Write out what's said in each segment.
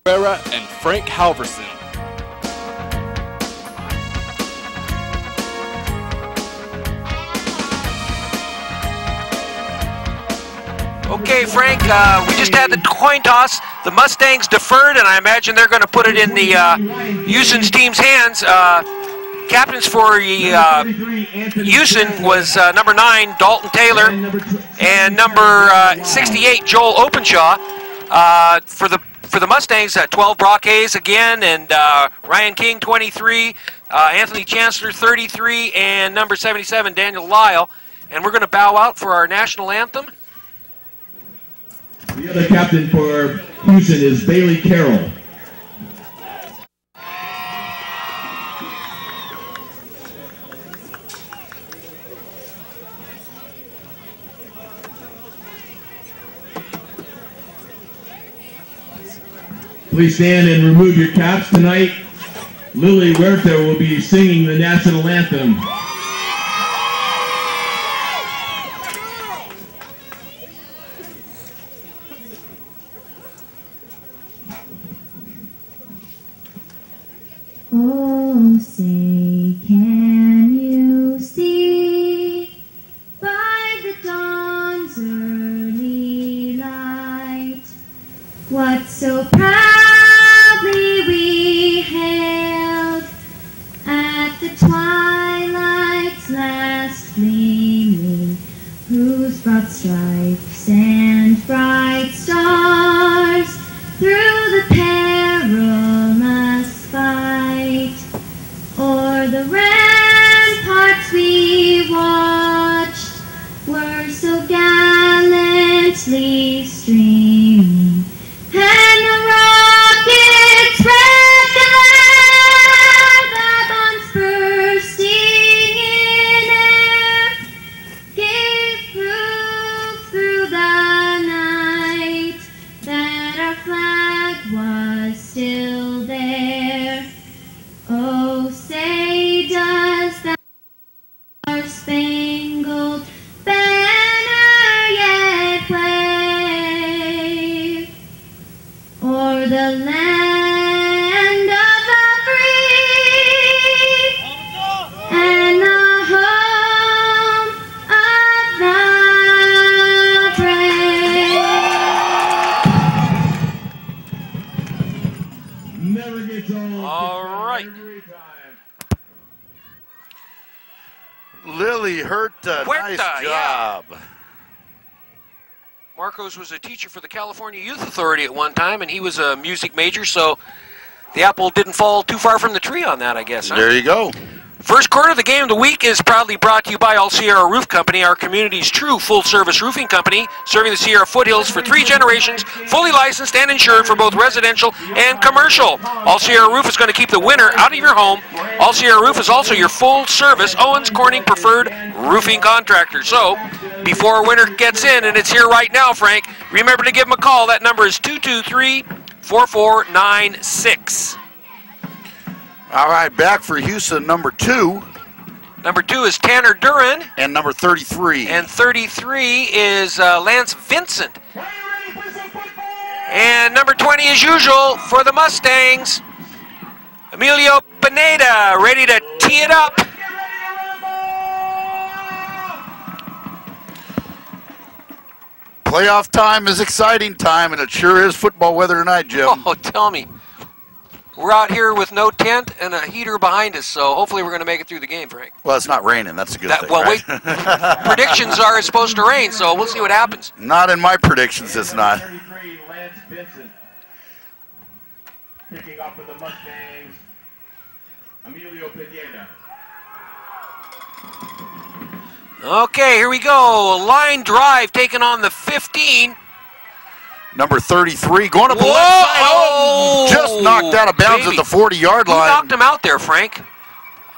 And Frank Halverson. Okay, Frank, we just had the coin toss. The Mustangs deferred, and I imagine they're going to put it in the Hughson's team's hands. Captains for Hughson was number 9, Dalton Taylor, and number 68, Joel Openshaw. For the Mustangs, 12, Brock Hayes again, and Ryan King, 23, Anthony Chancellor, 33, and number 77, Daniel Lyle. And we're going to bow out for our national anthem. The other captain for Hughson is Bailey Carroll. Please stand and remove your caps. Tonight, Lily Huerta will be singing the national anthem. Oh, say, can you see by the dawn's early light what so proudly we hailed at the twilight's last gleaming, whose broad stripes and bright stars through the perilous fight o'er the ramparts we watched were so gallantly streaming, and the rockets red glare, the bombs bursting in air, gave proof through the night that our flag was still there. Oh, say does that star-spangled banner yet wave o'er the land of the free and the home of the brave. Never gets old. All right. Lily Huerta, nice job. Yeah. Marcos was a teacher for the California Youth Authority at one time, and he was a music major, so the apple didn't fall too far from the tree on that, I guess. Huh? There you go. First quarter of the Game of the Week is proudly brought to you by All Sierra Roof Company, our community's true full-service roofing company, serving the Sierra foothills for 3 generations, fully licensed and insured for both residential and commercial. All Sierra Roof is going to keep the winter out of your home. All Sierra Roof is also your full-service Owens Corning preferred roofing contractor. So, before winter gets in, and it's here right now, Frank, remember to give them a call. That number is 223-4496. All right, back for Hughson, number 2. Number 2 is Tanner Duran. And number 33. And 33 is Lance Vincent. And number 20, as usual, for the Mustangs, Emilio Pineda, ready to tee it up. Playoff time is exciting time, and it sure is football weather tonight, Jim. Oh, tell me. We're out here with no tent and a heater behind us, so hopefully we're going to make it through the game, Frank. Well, it's not raining. That's a good thing, well, right? wait. Predictions are it's supposed to rain, so we'll see what happens. Not in my predictions, it's not. 33, Lance Vincent. Picking up with the Mustangs, Emilio Pineda. Okay, here we go. Line drive taking on the 15. Number 33 going up the Whoa! left side. Oh, just knocked out of bounds Baby. at the 40-yard line. Who knocked him out there, Frank?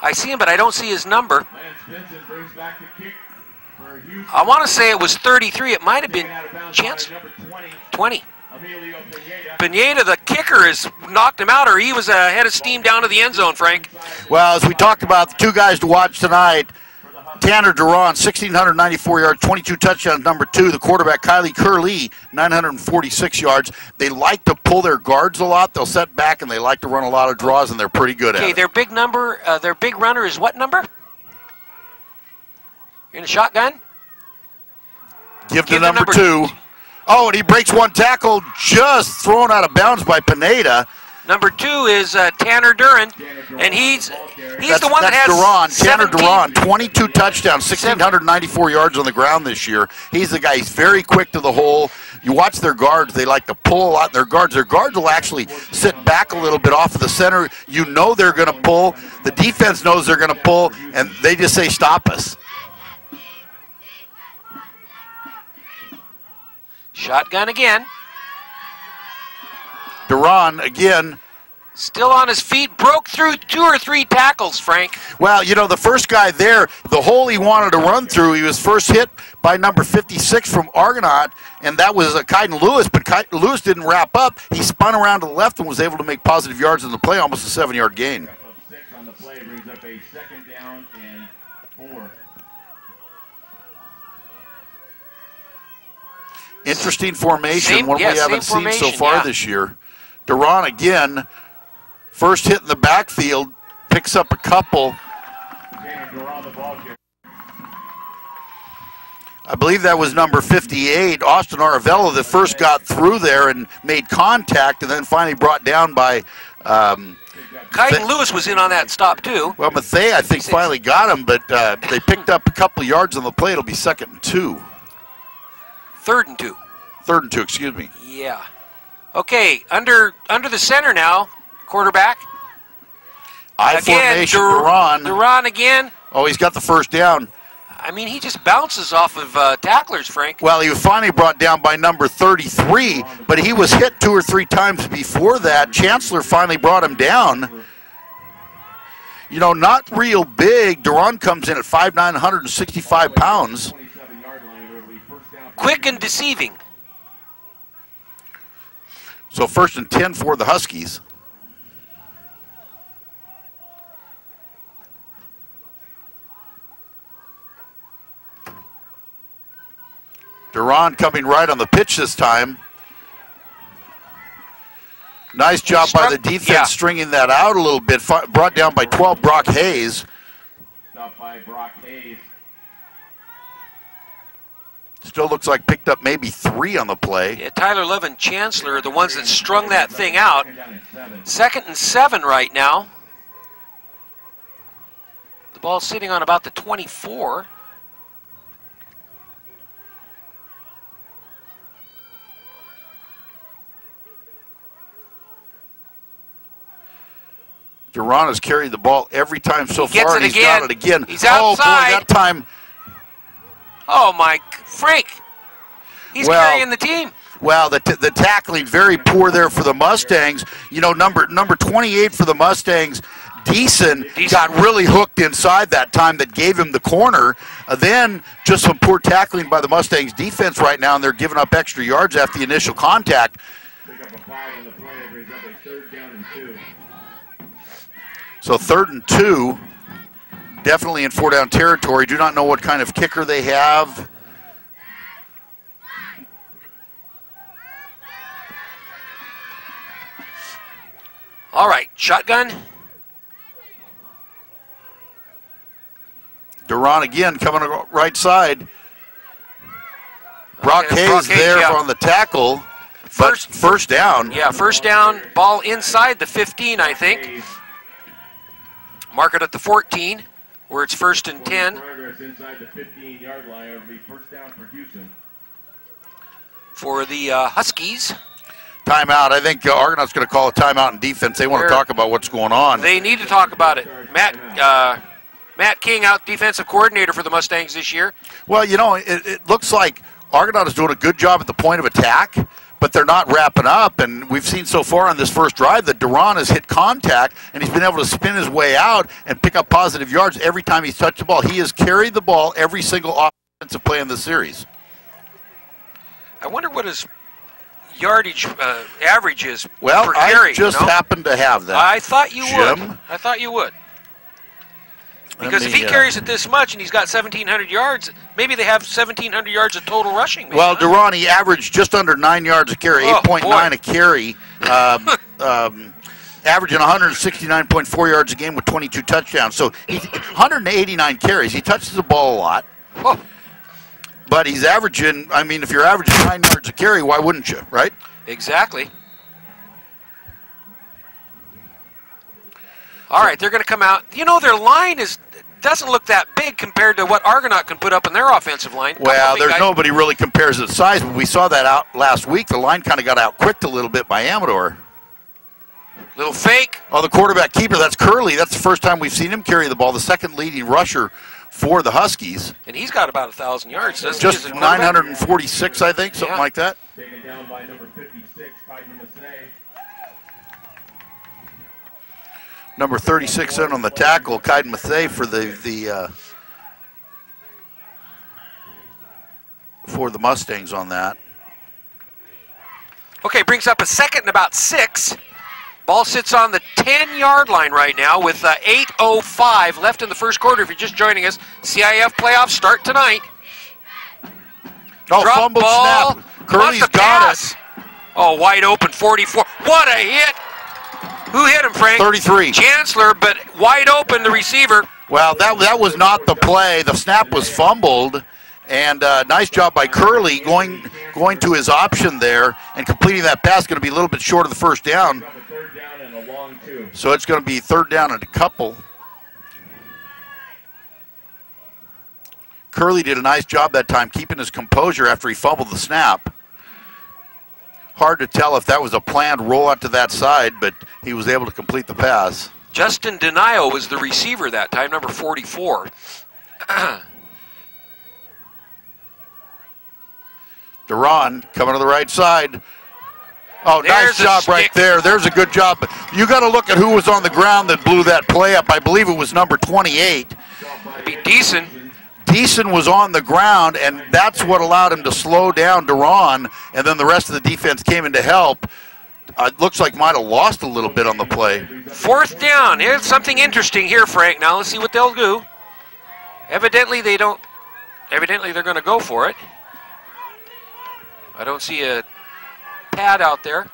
I see him, but I don't see his number. Lance Vincent brings back the kick for Hughson. I want to say it was 33. It might have been Chance. 20. Emilio Pineda. Pineda, the kicker, has knocked him out, or he was ahead of steam down to the end zone, Frank. Well, as we talked about, the 2 guys to watch tonight, Tanner Duran, 1,694 yards, 22 touchdowns. Number 2, the quarterback, Kylie Curley, 946 yards. They like to pull their guards a lot. They'll set back, and they like to run a lot of draws, and they're pretty good at it. Okay, their big runner is what number? You're in a shotgun? Give to number 2. Oh, and he breaks one tackle, just thrown out of bounds by Pineda. Number 2 is Tanner Duran, and he's the one that has Duran. Tanner 17. Duran, 22 touchdowns, 1,694 yards on the ground this year. He's the guy. He's very quick to the hole. You watch their guards. They like to pull a lot in their guards. Their guards will actually sit back a little bit off of the center. You know they're going to pull. The defense knows they're going to pull, and they just say, stop us. Shotgun again. Duran, again. Still on his feet, broke through 2 or 3 tackles, Frank. Well, you know, the first guy there, the hole he wanted to run through, he was first hit by number 56 from Argonaut, and that was Kaiden Lewis, but Lewis didn't wrap up. He spun around to the left and was able to make positive yards in the play, almost a 7-yard gain. 6 on the play brings up a 2nd down and 4. Interesting formation, one we haven't seen so far this year. Duran again, first hit in the backfield, picks up a couple. I believe that was number 58, Austin Aravello, that first got through there and made contact, and then finally brought down by Kaiden Lewis was in on that stop too. Well, Mathey, I think, finally got him, but they picked up a couple of yards on the play. It'll be 2nd and 2. 3rd and 2. 3rd and 2, excuse me. Yeah. Okay, under the center now, quarterback. I formation, Duran. Duran again. Oh, he's got the first down. I mean, he just bounces off of tacklers, Frank. Well, he was finally brought down by number 33, but he was hit 2 or 3 times before that. Chancellor finally brought him down. You know, not real big. Duran comes in at 5'9", 165 pounds. Quick and deceiving. So 1st and 10 for the Huskies. Duran coming right on the pitch this time. Nice job by the defense stringing that out a little bit. Brought down by 12, Brock Hayes. Stopped by Brock Hayes. Still looks like picked up maybe 3 on the play. Yeah, Tyler Love and Chancellor are the ones that strung that thing out. 2nd and 7 right now. The ball's sitting on about the 24. Duran has carried the ball every time so far, and he's got it again. He's outside. Oh, boy, that time. Oh, my, Frank. He's carrying the team. Well, the tackling very poor there for the Mustangs. You know, number 28 for the Mustangs, Deason got really hooked inside that time that gave him the corner. Then just some poor tackling by the Mustangs defense right now, and they're giving up extra yards after the initial contact. Pick up a 5 on the play, brings up a 3rd down and 2. So 3rd and 2, definitely in 4-down territory. Do not know what kind of kicker they have. All right, shotgun. Duran again coming right side. Brock Hayes there on the tackle. First down. Yeah, first down, ball inside the 15, I think. Mark it at the 14, where it's 1st and 10. Progress inside the 15-yard line. It'll be 1st down for Hughson. For the Huskies. Timeout. I think Argonaut's going to call a timeout in defense. They want to talk about what's going on. They need to talk about it. Matt King, out defensive coordinator for the Mustangs this year. Well, you know, it looks like Argonaut is doing a good job at the point of attack, but they're not wrapping up. And we've seen so far on this first drive that Duran has hit contact, and he's been able to spin his way out and pick up positive yards every time he's touched the ball. He has carried the ball every single offensive play in the series. I wonder what his yardage average is per carry. Well, I just happen to have that. I thought you Jim. would. I thought you would. Because if he carries it this much and he's got 1,700 yards, maybe they have 1,700 yards of total rushing. Well, Duran, he averaged just under 9 yards a carry, 8.9 a carry, averaging 169.4 yards a game with 22 touchdowns. So 189 carries. He touches the ball a lot. Oh. But he's averaging, I mean, if you're averaging 9 yards a carry, why wouldn't you, right? Exactly. All right, they're going to come out. You know, their line doesn't look that big compared to what Argonaut can put up in their offensive line. Well, there's nobody really compares its size, but we saw that out last week. The line kind of got out-quicked a little bit by Amador. Little fake. Oh, the quarterback keeper, that's Curley. That's the first time we've seen him carry the ball, the second leading rusher for the Huskies. And he's got about 1,000 yards, doesn't he? Just 946, I think, something like that. Taken down by number 56, Number 36 in on the tackle, Kaiden Mathey for the Mustangs on that. Okay, brings up a 2nd and about 6. Ball sits on the 10-yard line right now with 8:05 left in the first quarter. If you're just joining us, CIF playoffs start tonight. Oh, Drop fumble ball. snap. Curley's got it. Oh, wide open, 44. What a hit. Who hit him, Frank? 33. Chancellor, but wide open, the receiver. Well, that was not the play. The snap was fumbled, and nice job by Curley going to his option there and completing that pass. Going to be a little bit short of the first down. So it's going to be 3rd down and a couple. Curley did a nice job that time keeping his composure after he fumbled the snap. Hard to tell if that was a planned rollout to that side, but he was able to complete the pass. Justin Denio was the receiver that time, number 44. Duran coming to the right side. Oh, There's nice job right there. There's a good job. You got to look at who was on the ground that blew that play up. I believe it was number 28. That'd be decent. Deason was on the ground, and that's what allowed him to slow down Duran, and then the rest of the defense came in to help. It looks like might have lost a little bit on the play. 4th down. Here's something interesting here, Frank. Now let's see what they'll do. Evidently they don't. Evidently they're going to go for it. I don't see a pad out there.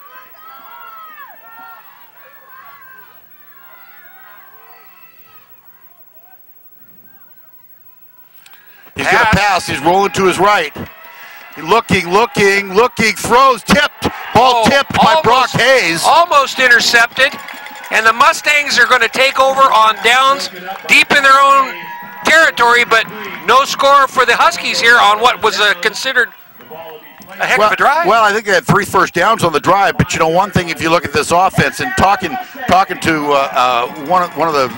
He's going to pass. He's rolling to his right. Looking, throws, tipped. Ball tipped by Brock Hayes. Almost intercepted. And the Mustangs are going to take over on downs deep in their own territory, but no score for the Huskies here on what was considered a heck of a drive. Well, I think they had 3 first downs on the drive, but you know one thing, if you look at this offense and talking to one of the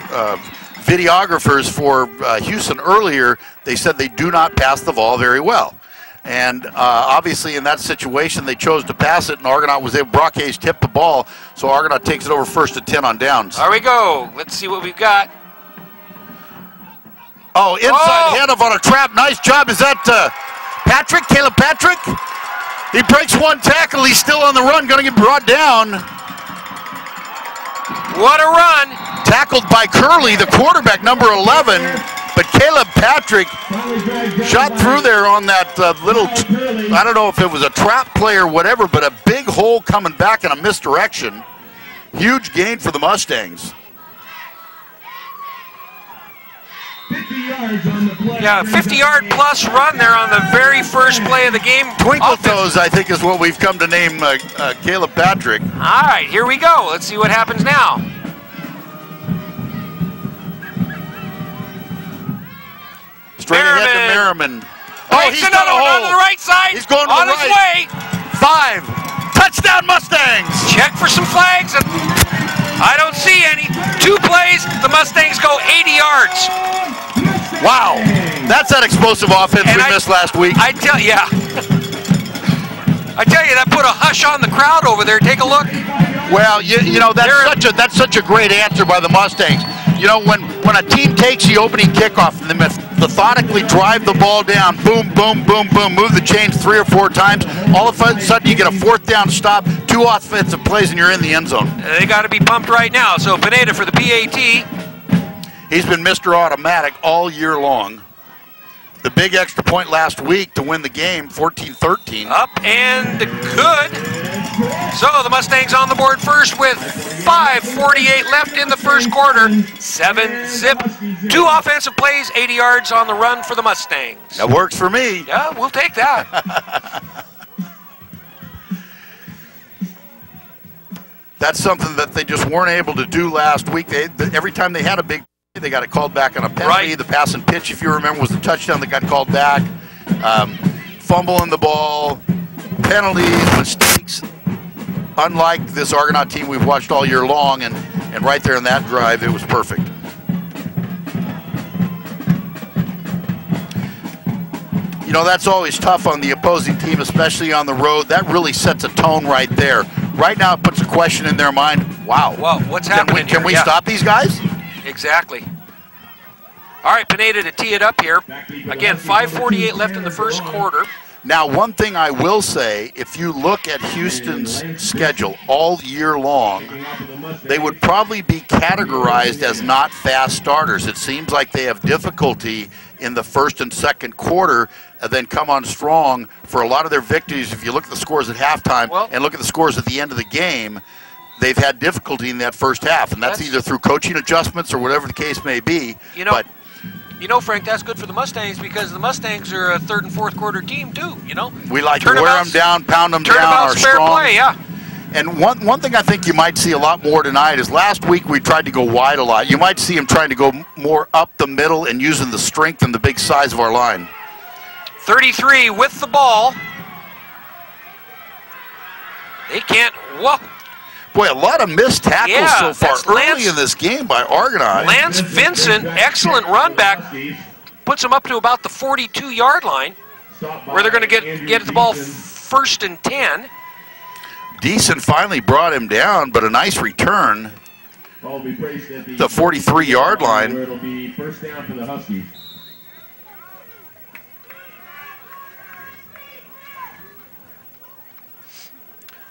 videographers for Hughson earlier, they said they do not pass the ball very well. And obviously in that situation, they chose to pass it, and Argonaut was able, Brock Hayes tipped the ball, so Argonaut takes it over 1st and 10 on downs. There we go. Let's see what we've got. Oh, inside handoff on a trap. Nice job. Is that Patrick? Caleb Patrick? He breaks one tackle. He's still on the run, going to get brought down. What a run. Tackled by Curley, the quarterback, number 11. But Caleb Patrick shot through there on that little, I don't know if it was a trap play or whatever, but a big hole coming back in a misdirection. Huge gain for the Mustangs. 50 yards on the play. Yeah, 50-yard plus run there on the very first play of the game. Twinkle toes, I think, is what we've come to name Caleb Patrick. All right, here we go. Let's see what happens now. Straight ahead to Merriman. Oh, he's got a hole. To the right side. He's going to on the his right. way. 5. Touchdown Mustangs. Check for some flags. And I don't see any. 2 plays, the Mustangs go 80 yards. Wow. That's that explosive offense we missed last week. I tell you, that put a hush on the crowd over there. Take a look. Well, you know, that's such a great answer by the Mustangs. You know, when a team takes the opening kickoff and they methodically drive the ball down, boom, boom, boom, boom, move the chains 3 or 4 times, all of a sudden you get a 4th down stop, 2 offensive plays, and you're in the end zone. They got to be pumped right now. So Pineda for the PAT. He's been Mr. Automatic all year long. The big extra point last week to win the game, 14-13. Up and good. So the Mustangs on the board first with 5:48 left in the first quarter. 7-zip. 2 offensive plays, 80 yards on the run for the Mustangs. That works for me. Yeah, we'll take that. That's something that they just weren't able to do last week. Every time they had a big, they got it called back on a penalty. Right. The pass and pitch, if you remember, was the touchdown that got called back. Fumbling the ball, penalties, mistakes. Unlike this Argonaut team we've watched all year long, and right there in that drive, it was perfect. You know, that's always tough on the opposing team, especially on the road. That really sets a tone right there. Right now, it puts a question in their mind. Wow. Well, what's happening Can we here? stop these guys? Exactly. All right, Pineda to tee it up here. Again, 5:48 left in the first quarter. Now, one thing I will say, if you look at Houston's schedule all year long, they would probably be categorized as not fast starters. It seems like they have difficulty in the first and second quarter, and then come on strong for a lot of their victories. If you look at the scores at halftime and look at the scores at the end of the game, they've had difficulty in that first half, and that's either through coaching adjustments or whatever the case may be. You know, Frank, that's good for the Mustangs because the Mustangs are a third and fourth quarter team too. You know, we like to wear them down, pound them down. Are fair strong. Play, yeah. And one thing I think you might see a lot more tonight is last week we tried to go wide a lot. You might see them trying to go more up the middle and using the strength and the big size of our line. 33 with the ball. They can't. Whoa. Boy, a lot of missed tackles so far early in this game by Argonaut. Lance Vincent, excellent run back, puts them up to about the 42-yard line, where they're going to get the ball 1st and 10. Deason finally brought him down, but a nice return. The 43-yard line. Where it'll be first down for the Huskies.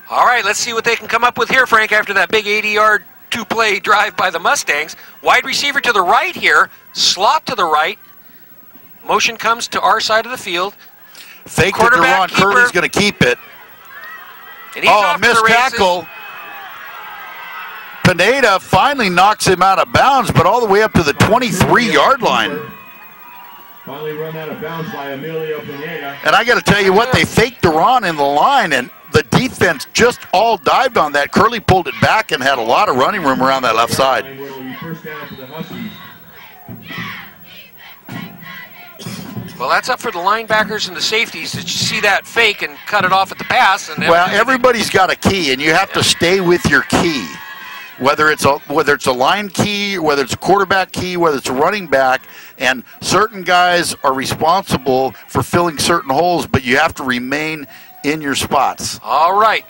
All right, let's see what they can come up with here, Frank, after that big 80-yard two-play drive by the Mustangs. Wide receiver to the right here, slot to the right. Motion comes to our side of the field. Fake to Deron. Curley's going to keep it. Oh, missed tackle. Pineda finally knocks him out of bounds, but all the way up to the 23-yard line. Finally run out of bounds by Emilio Pineda. And I got to tell you what, they faked Deron in the line, and the defense just all dived on that. Curley pulled it back and had a lot of running room around that left side. Well, that's up for the linebackers and the safeties to see that fake and cut it off at the pass. And well, everybody's got a key, and you have to stay with your key. Whether it's a line key, whether it's a quarterback key, whether it's a running back, and certain guys are responsible for filling certain holes, but you have to remain in your spots. All right.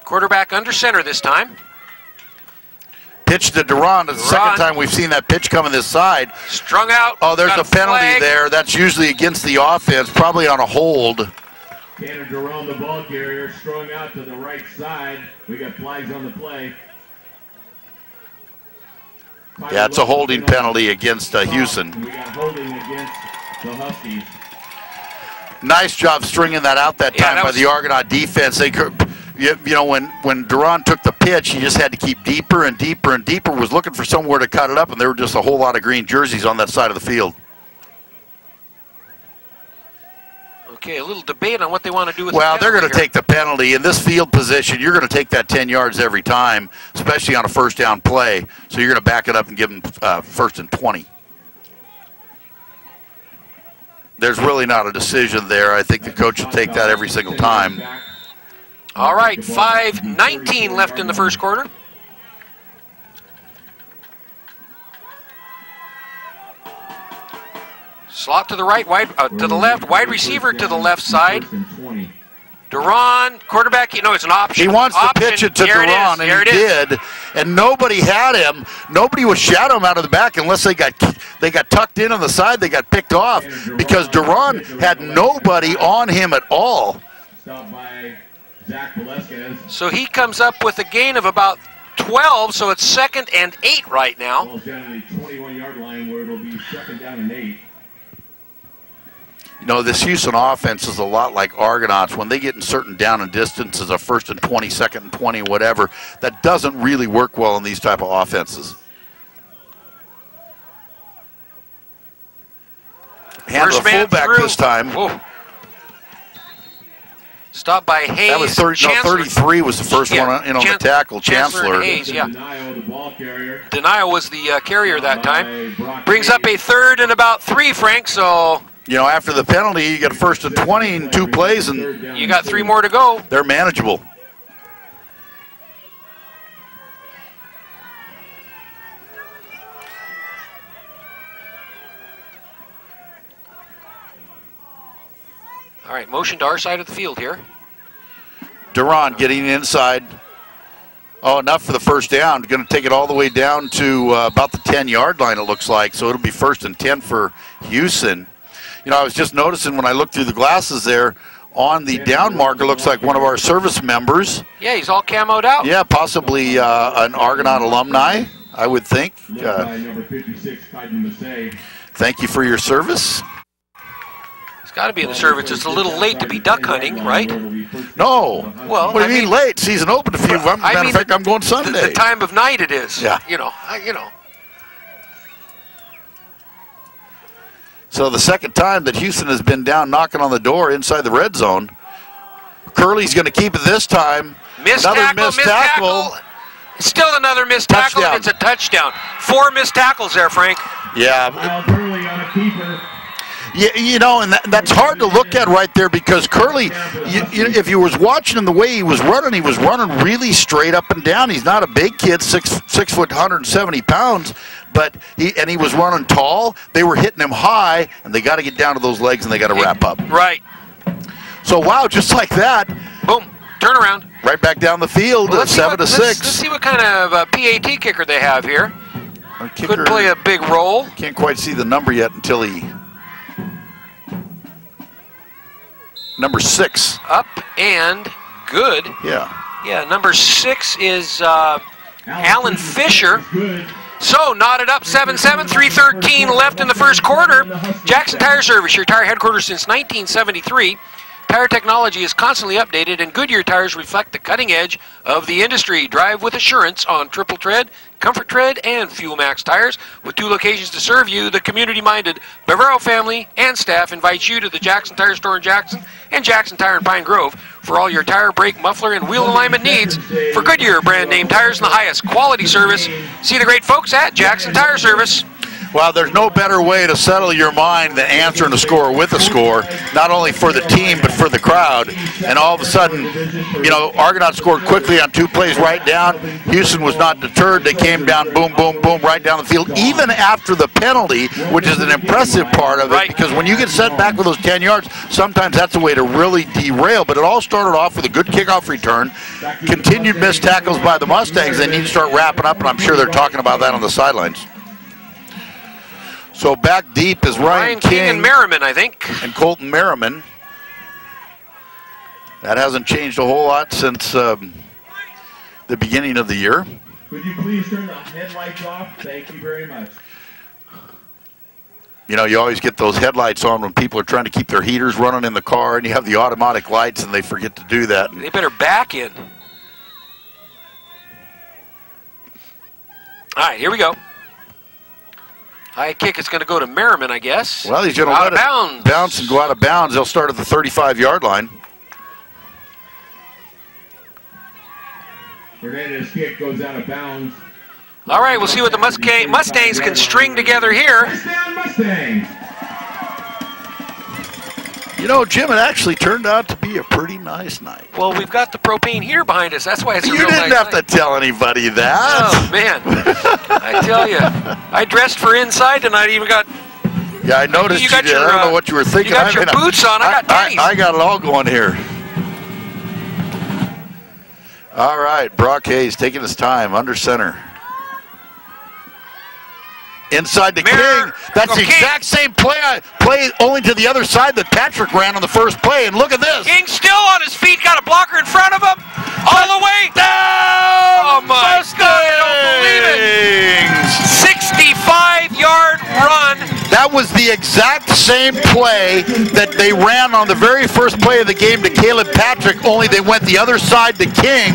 Quarterback under center this time. Pitch to Deron. It's the second time we've seen that pitch coming this side. Strung out. Oh, there's a penalty there. That's usually against the offense, probably on a hold. Tanner Deron, the ball carrier, strung out to the right side. We got flags on the play. Yeah, it's a holding penalty against Hughson. We got holding against the Huskies. Nice job stringing that out that time by the Argonaut defense. They could, you know, when Deron took the pitch, he just had to keep deeper and deeper and deeper, was looking for somewhere to cut it up, and there were just a whole lot of green jerseys on that side of the field. Okay, a little debate on what they want to do with well, they're going to take the penalty. In this field position, you're going to take that 10 yards every time, especially on a first down play. So you're going to back it up and give them 1st and 20. There's really not a decision there. I think the coach will take that every single time. All right, 5:19 left in the first quarter. Slot to the right, to the left, wide receiver to the left side. Deron, quarterback, you know, it's an option. He wants to pitch it to Deron, and he did. And nobody had him. Nobody was shadowing him out of the back unless they got tucked in on the side. They got picked off because Deron had nobody on him at all. So he comes up with a gain of about 12, so it's 2nd and 8 right now. Ball's down at the 21-yard line where it'll be 2nd down and 8. You know, this Hughson offense is a lot like Argonauts. When they get in certain down and distances, a 1st and 20, 2nd and 20, whatever, that doesn't really work well in these type of offenses. Hand to the fullback through. this time. Whoa. Stopped by Hayes. That was 33 was the first one in on the tackle. Chancellor. Hayes, yeah. Denial, the ball carrier. Denial was the carrier that time. Brings up a 3rd and about 3, Frank, so... You know, after the penalty, you got a 1st and 20 in 2 plays, and you got 3 more to go. They're manageable. All right, motion to our side of the field here. Duran getting inside. Oh, enough for the first down. Going to take it all the way down to about the 10-yard line, it looks like. So it'll be 1st and 10 for Hughson. You know, I was just noticing when I looked through the glasses there, on the down marker looks like one of our service members. Yeah, he's all camoed out. Yeah, possibly an Argonaut alumni, I would think. Number 56, Thank you for your service. It's got to be in the service. It's a little late to be duck hunting, right? No. Well, what do you mean late? Season open a few. Matter of fact, I'm going Sunday. The time of night it is. Yeah. You know. So the second time that Hughson has been down knocking on the door inside the red zone. Curley's going to keep it this time. Missed tackle. Still another missed tackle, and it's a touchdown. 4 missed tackles there, Frank. Yeah. Curley on a keeper. Yeah, you know, and that's hard to look at right there because Curley, if you was watching him the way he was running really straight up and down. He's not a big kid, 6 foot, 170 pounds, but he was running tall. They were hitting him high, and they got to get down to those legs and they got to wrap up. Right. So wow, just like that. Boom. Turn around. Right back down the field, well, 7 to 6. Let's see what kind of PAT kicker they have here. Could play a big role. Can't quite see the number yet until he. Number 6. Up and good. Yeah. Yeah, number 6 is Alan Fisher. So, knotted up 7-7, 3:13 left in the first quarter. Jackson Tire Service, your tire headquarters since 1973. Tire technology is constantly updated, and Goodyear tires reflect the cutting edge of the industry. Drive with assurance on Triple Tread, Comfort Tread, and Fuel Max tires. With 2 locations to serve you, the community-minded Bavaro family and staff invites you to the Jackson Tire Store in Jackson and Jackson Tire in Pine Grove for all your tire, brake, muffler, and wheel alignment needs. For Goodyear brand name tires and the highest quality service, see the great folks at Jackson Tire Service. Well, there's no better way to settle your mind than answering a score with a score, not only for the team but for the crowd. And all of a sudden, you know, Argonaut scored quickly on 2 plays right down. Hughson was not deterred. They came down, boom, boom, boom, right down the field, even after the penalty, which is an impressive part of it, because when you get set back with those 10 yards, sometimes that's a way to really derail. But it all started off with a good kickoff return, continued missed tackles by the Mustangs. They need to start wrapping up, and I'm sure they're talking about that on the sidelines. So back deep is Ryan King and Merriman, I think. And Colton Merriman. That hasn't changed a whole lot since the beginning of the year. Could you please turn the headlights off? Thank you very much. You know, you always get those headlights on when people are trying to keep their heaters running in the car, and you have the automatic lights, and they forget to do that. They better back in. All right, here we go. High kick is going to go to Merriman, I guess. Well, he's going to let it bounce and go out of bounds. They'll start at the 35-yard line. Fernandez's kick goes out of bounds. All right, we'll see what the Mustangs can string together here. Mustangs. You know, Jim, it actually turned out to be a pretty nice night. Well, we've got the propane heater behind us. That's why it's a real nice night. You didn't have to tell anybody that. Oh, man. I tell you. I dressed for inside tonight. Even got... Yeah, I noticed you did. I don't know what you were thinking. You got your boots on. I got tennies. I got it all going here. All right, Brock Hayes taking his time under center. Inside to King. That's the exact same play only to the other side that Patrick ran on the first play. And look at this. King still on his feet, got a blocker in front of him. All the way down. Oh, my God. the exact same play that they ran on the very first play of the game to Caleb Patrick, only they went the other side to King,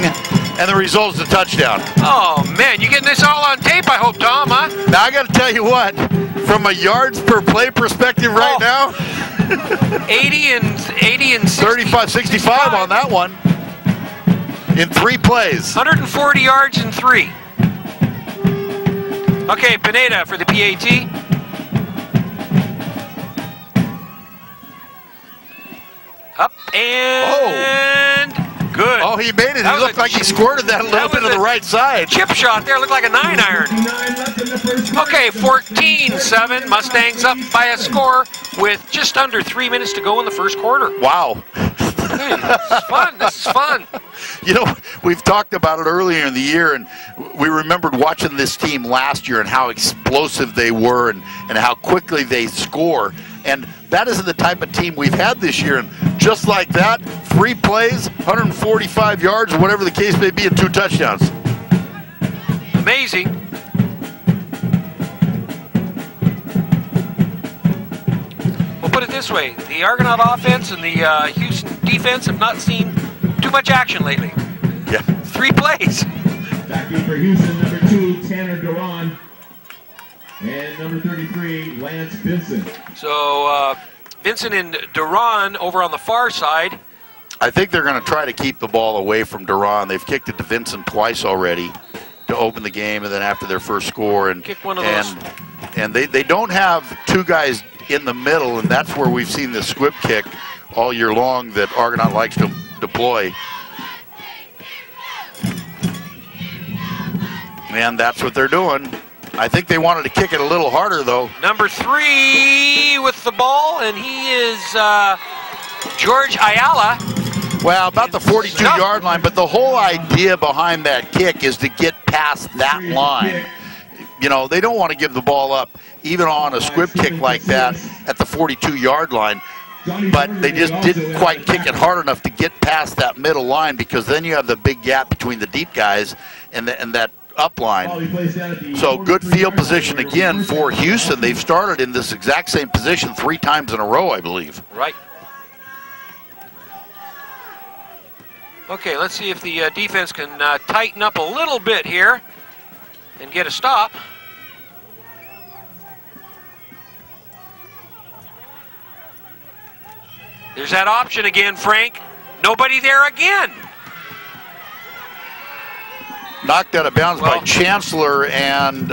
and the result is a touchdown. Oh, man, you getting this all on tape, I hope, Tom, huh? Now, I got to tell you what, from a yards per play perspective right now, 80 and 35, 65 on that one in 3 plays. 140 yards in 3. Okay, Pineda for the PAT. Up and good. Oh, he made it. That He was looked like he squirted that a little bit to the right side. Chip shot there, looked like a 9-iron. Okay, 14-7. Mustangs up by a score with just under 3 minutes to go in the first quarter. Wow. Hey, this is fun. This is fun. You know, we've talked about it earlier in the year, and we remembered watching this team last year and how explosive they were and how quickly they score. And that isn't the type of team we've had this year. And just like that, 3 plays, 145 yards, or whatever the case may be, and 2 touchdowns. Amazing. We'll put it this way. The Argonaut offense and the Hughson defense have not seen too much action lately. Yeah. 3 plays. Back in for Hughson, number 2, Tanner Duran. And number 33, Lance Vincent. So Vincent and Duran over on the far side. I think they're going to try to keep the ball away from Duran. They've kicked it to Vincent twice already to open the game, and then after their first score. And kick one of those. And they don't have 2 guys in the middle, and that's where we've seen the squib kick all year long that Argonaut likes to deploy. And that's what they're doing. I think they wanted to kick it a little harder, though. Number 3 with the ball, and he is George Ayala. Well, about the 42-yard line, but the whole idea behind that kick is to get past that line. You know, they don't want to give the ball up, even on a squib kick like that, at the 42-yard line. But they just didn't quite kick it hard enough to get past that middle line, because then you have the big gap between the deep guys and that up line. So good field position again for Hughson. They've started in this exact same position 3 times in a row, I believe. Right. Okay, let's see if the defense can tighten up a little bit here and get a stop. There's that option again, Frank. Nobody there again. Knocked out of bounds by Chancellor and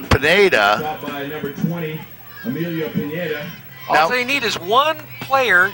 Pineda. By number 20, Emilio Pineda. All they need is 1 player.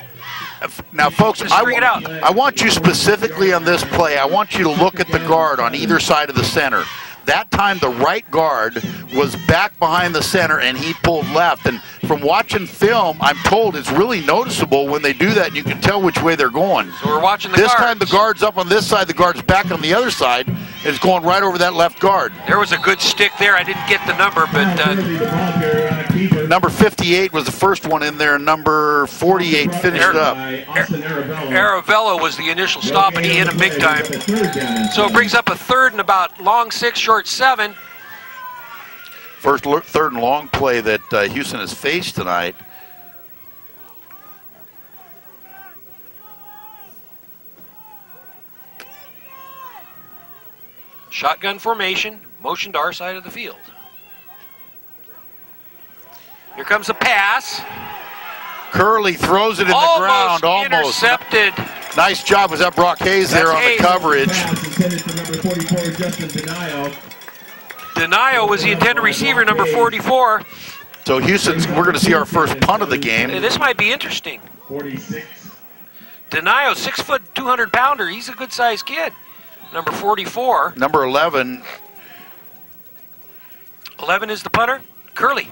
Now, folks, I want you specifically on this play, I want you to look at the guard on either side of the center. That time, the right guard was back behind the center, and he pulled left. And from watching film, I'm told it's really noticeable when they do that, and you can tell which way they're going. So we're watching the guards. This guards. time, the guard's up on this side, the guard's back on the other side, and it's going right over that left guard. There was a good stick there. I didn't get the number, but... Number 58 was the first one in there, and number 48 finished up. Aravello was the initial stop, and he hit him big time. So it brings up a 3rd and about long 6, short 7. First 3rd and long play that Hughson has faced tonight. Shotgun formation, motion to our side of the field. Here comes a pass. Curley throws it in the ground, almost intercepted. Nice job. Was that Brock Hayes there on the coverage? Denio was the intended receiver, number 44. So Hughson's, we're going to see our first punt of the game. This might be interesting. 46. Denio, 6 foot, 200-pounder. He's a good-sized kid. Number 44. Number 11. 11 is the punter, Curley.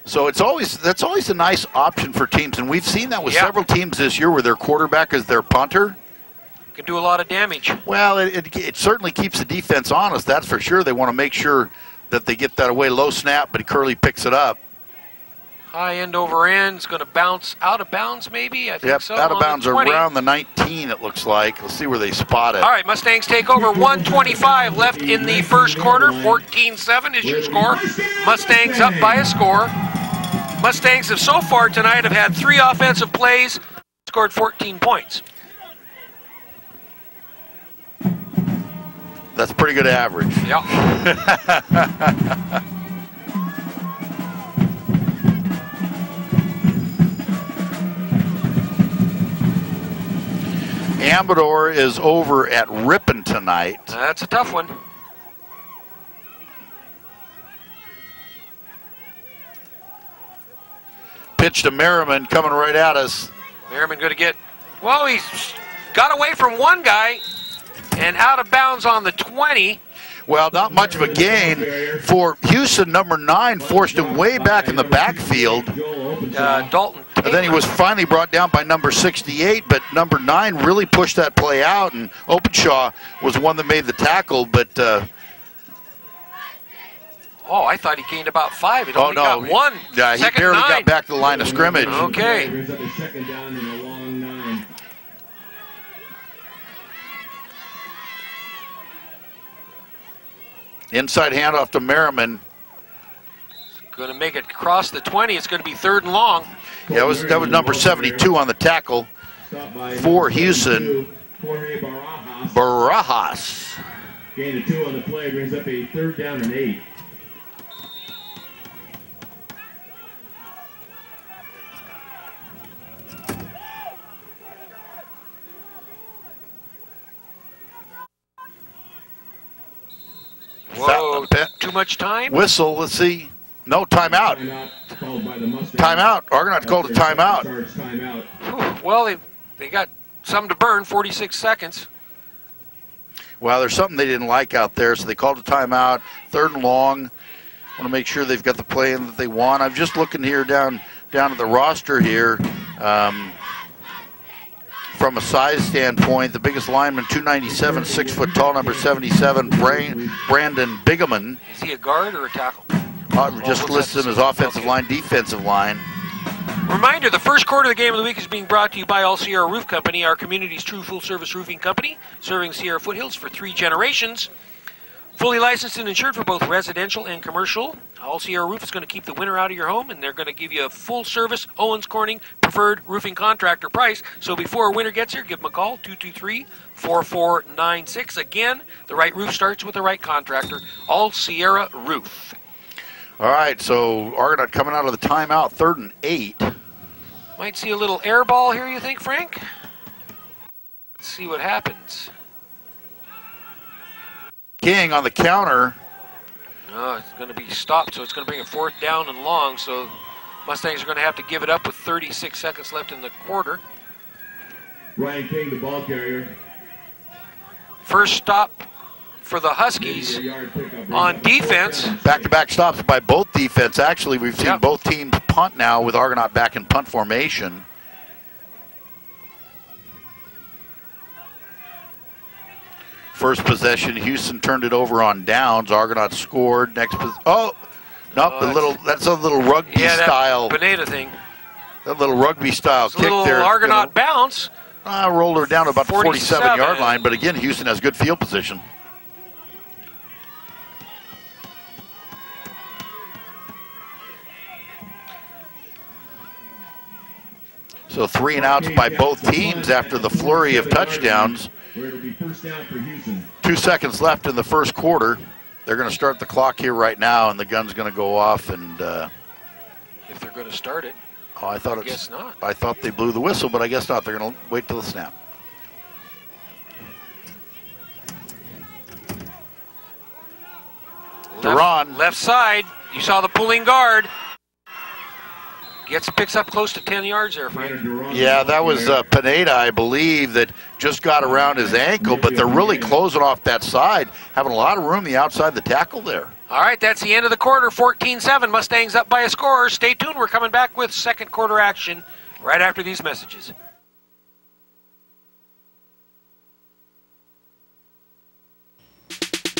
So that's always a nice option for teams, and we've seen that with several teams this year where their quarterback is their punter. Can do a lot of damage. Well, it certainly keeps the defense honest, that's for sure. They want to make sure that they get that away. Low snap, but Curley picks it up. High end over end. It's going to bounce out of bounds, maybe? I think Yep, so. out of bounds 20. around the 19, it looks like. Let's see where they spot it. All right, Mustangs take over. 1:25 left in the first quarter. 14-7 is your score. Mustangs up by a score. Mustangs have so far tonight have had 3 offensive plays, scored 14 points. That's pretty good average. Yeah. Amador is over at Ripon tonight. That's a tough one. Pitch to Merriman, coming right at us. Merriman going to get, well, he's got away from one guy and out of bounds on the 20. Well, not much of a gain for Hughson. Number 9 forced him way back in the backfield. Dalton. And then he was finally brought down by number 68, but number 9 really pushed that play out, and Openshaw was the one that made the tackle, but... oh, I thought he gained about 5. It only got 1. Yeah, he barely got back to the line of scrimmage. Okay. Second down and a long 9. Inside handoff to Merriman. Going to make it across the 20. It's going to be 3rd and long. Yeah, that was number 72 on the tackle for Hughson. Barajas. Gain of 2 on the play, brings up a 3rd down and 8. Whoa, too much time? Whistle, let's see. No, timeout. Timeout. Argonaut called a timeout. Whew, well, they got some to burn, 46 seconds. Well, there's something they didn't like out there, so they called a timeout. 3rd and long. Want to make sure they've got the play in that they want. I'm just looking here down at the roster here. From a size standpoint, the biggest lineman, 297, 6 foot tall, number 77, Brandon Bigeman. Is he a guard or a tackle? Just listed him as offensive line, defensive line. Reminder, the first quarter of the game of the week is being brought to you by All Sierra Roof Company, our community's true full-service roofing company, serving Sierra foothills for 3 generations. Fully licensed and insured for both residential and commercial. All Sierra Roof is going to keep the winter out of your home, and they're going to give you a full-service Owens Corning preferred roofing contractor price. So before winter gets here, give them a call, 223-4496. Again, the right roof starts with the right contractor, All Sierra Roof. All right, so Argonaut coming out of the timeout, 3rd and 8. Might see a little air ball here, you think, Frank? Let's see what happens. King on the counter. No, it's going to be stopped, so it's going to bring a 4th down and long, so Mustangs are going to have to give it up with 36 seconds left in the quarter. Ryan King, the ball carrier. First stop for the Huskies on defense. Back-to-back stops by both defense. Actually, we've seen both teams punt now with Argonaut back in punt formation. First possession, Hughson turned it over on downs. Argonaut scored. Next, that's a little rugby style. Pineda thing. That little rugby style kick little there. Argonaut bounce. Rolled her down to about the 47-yard line, but again, Hughson has good field position. So 3 and outs by both teams after the flurry of touchdowns. It'll be first down for Hughson. 2 seconds left in the first quarter. They're going to start the clock here right now, and the gun's going to go off. And if they're going to start it, I guess not. I thought they blew the whistle, but I guess not. They're going to wait till the snap. Duran. Left side. You saw the pulling guard. Picks up close to 10 yards there, Frank. Yeah, that was Pineda, I believe, that just got around his ankle, but they're really closing off that side, having a lot of room the outside the tackle there. All right, that's the end of the quarter, 14-7. Mustangs up by a score. Stay tuned. We're coming back with second quarter action right after these messages.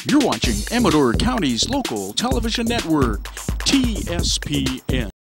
You're watching Amador County's local television network, TSPN.